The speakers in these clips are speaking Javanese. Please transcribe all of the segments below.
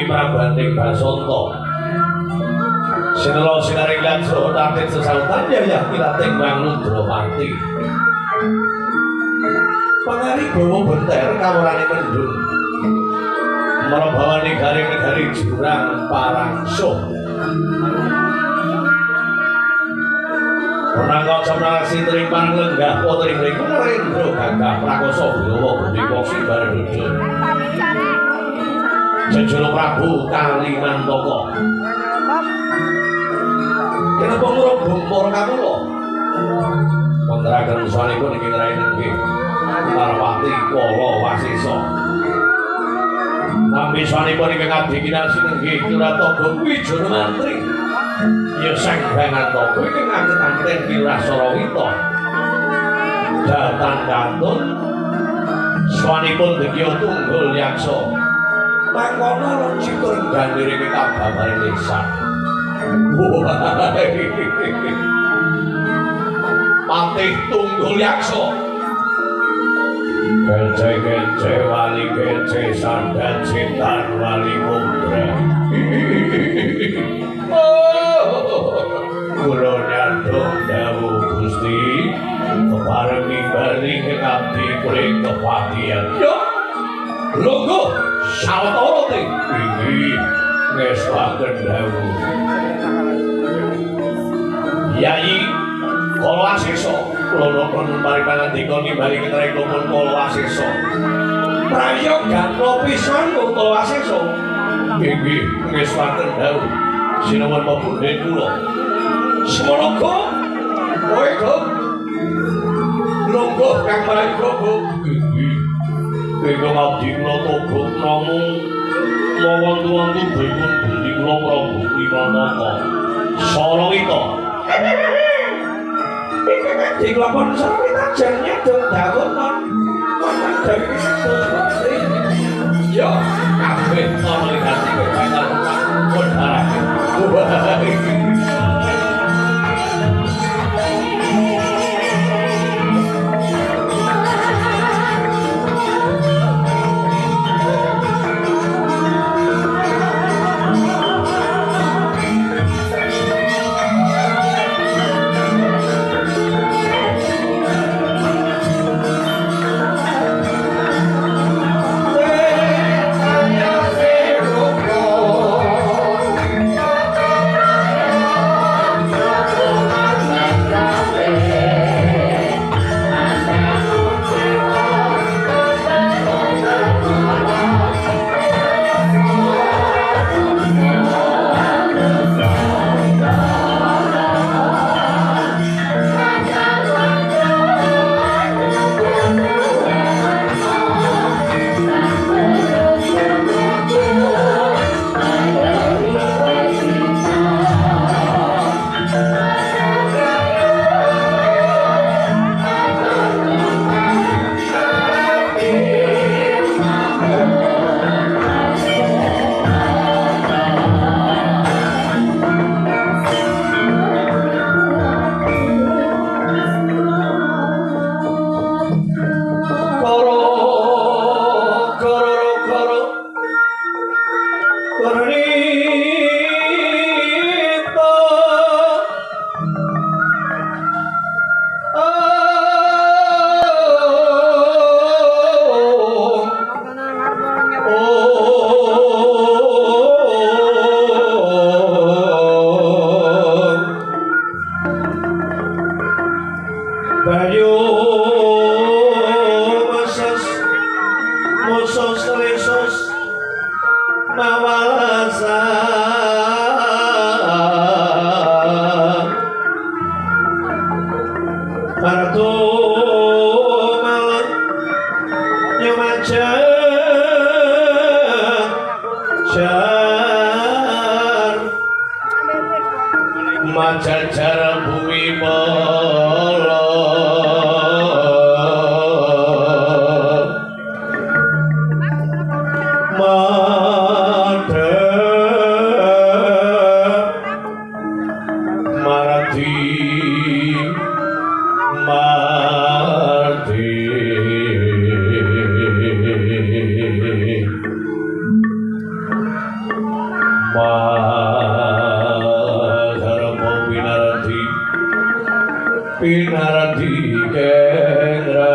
Dewi Prabaning Basanta. Sinela sinaring lan saha tatit sesautan yayah kilating Manglundramati. Pangari bawa benter kawrane mendung. Marabawani garing-garing jurang Parangsuh. Menangkap sampeyan sintring panlenggah potring mriku Narendra Gagah Prakoso Bilawa Budi Poksi Baredojo. Jajala Prabu Kalimantaka. Kenapa ngrobong para kawula? Wonten sanipun inggih rainen nggih Parwati Kala Wasesa. Nampi sanipun ingkang abdi kinasih nggih Curatoga Wijaya Mantri. Ya sang Bangantaka iki ngangket-angketen Wirah Sarawita. Datan kantun swanipun Degya Tunggul Yaksa. Mangkono cikur gandiring kababaring desa. Patih Tunggul Yaksa. Gece-gece wali gece sandan cintan wali mudra. Kula nyandhong dawuh Gusti keparengi bali ngabdi kuring kepatihan. Yo. Longgo sawetara teh inggih ngeslaken dawuh. Yai Kala Wasesa kula napa paripangandika nimbali ketrekipun Kala Wasesa. Prayogan pisan Kala Wasesa. Inggih ngeslaken dawuh. Sinuwun pabunden kula. Semanaga kowe kok longgo Kang Prayoga. Inggih. Kenging abdi kula togo namung lawan-lawan dipun Gusti kula Prabu Wimanaka. Sarawita. Iki kula pun sarawita jane dong dawuh non. Dewi Gusti. Ya, kabeh ana ing ati kebangan pun harake. pinarati kendra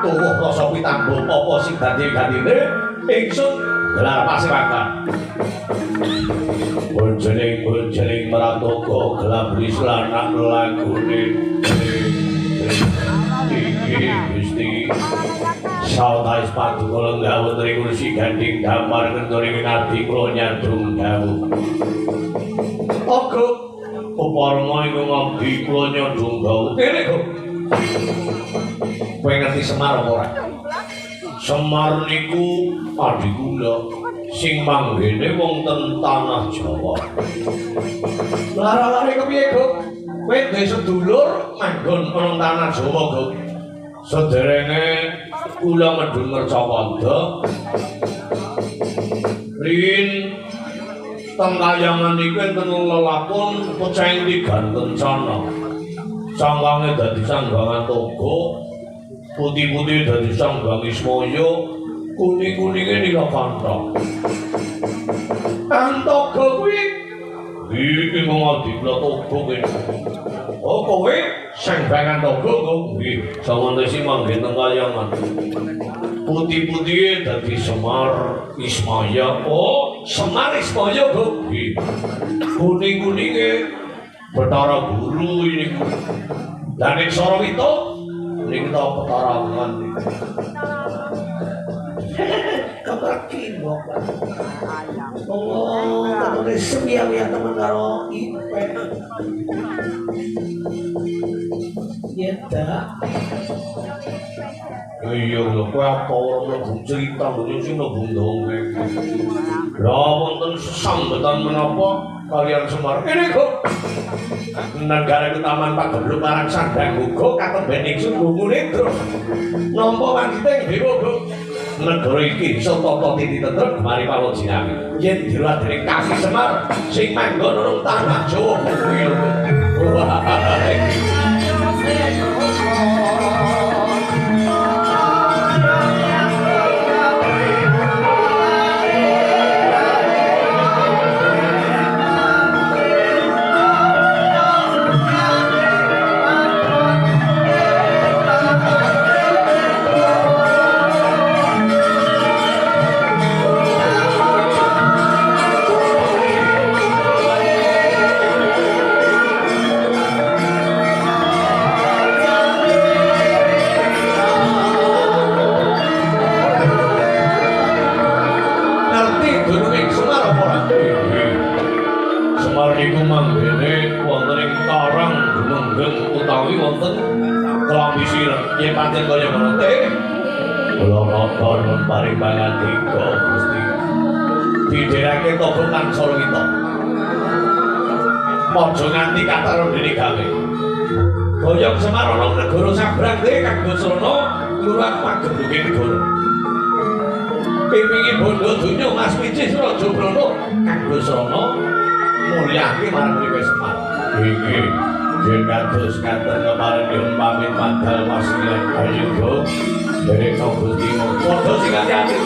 tuwuh rasa pitambuh apa sing dadi-dadine ingsun gelar pasiwakan bonjeling maratoga gelap wis lanang lagune iki Gusti sawetawis paduka lenggah wonten ing kursi ganding damar kendori winardi kula nyandung dawuh Ogo uparma iku ngabdi kula nyandung dawuh kene kok kowe ngerti Semar apa ora? Semar niku adikula sing manggene wonten tanah Jawa. Lara-lare kepiye, Guk? Kowe duwe sedulur manggon ana tanah Jawa, Guk. Sederenge kula medhun Mercapada. Rin tengkayangan iku enten lelakon pecahing diganten sana. Sangkange dadi sanggangan togo. Putih-putih dari sang bangis moyo, kuning-kuningnya Nilakanta. Antoga kuwi, iki ngomong togo kene. Oh kowe, sang bangan togo kuwi, sama nasi manggen tengkayangan. Putih-putih dari Semar Ismaya, oh Semar Ismaya kuwi. Kuning-kuningnya Bathara Guru ini. Dan ing Sarawita ning ta petarangan keperki bapak oh kamu sepiye teman karo Ipek ya ta iya lho kowe apa ora mlebu cerita lho sing mlebu dongeng lha wonten sesambetan menapa kalian Semar ini kok negara itu taman Pak Gebluk marang sandang uga katemben ingsun gungune terus nampa wanita dewa Guk negara iki iso tata titi tentrem mari pawujinane yen diruat dening Kaki Semar sing manggon ana tanah Jawa kuwi lho pancen kaya ngono teh kula matur paring pangandika Gusti didherake togo kang Sarawita aja nganti kataron dene gawe Boyong Semar ana negara sabrang teh kanggo srana ngluwat pagebluke negara pipingi bondo donya Mas Picis Raja Brana kanggo srana mulyake marang Semar iki yen kados katen kemarin pamit padhal wasiat ayuga derek Gusti padha sing ati-ati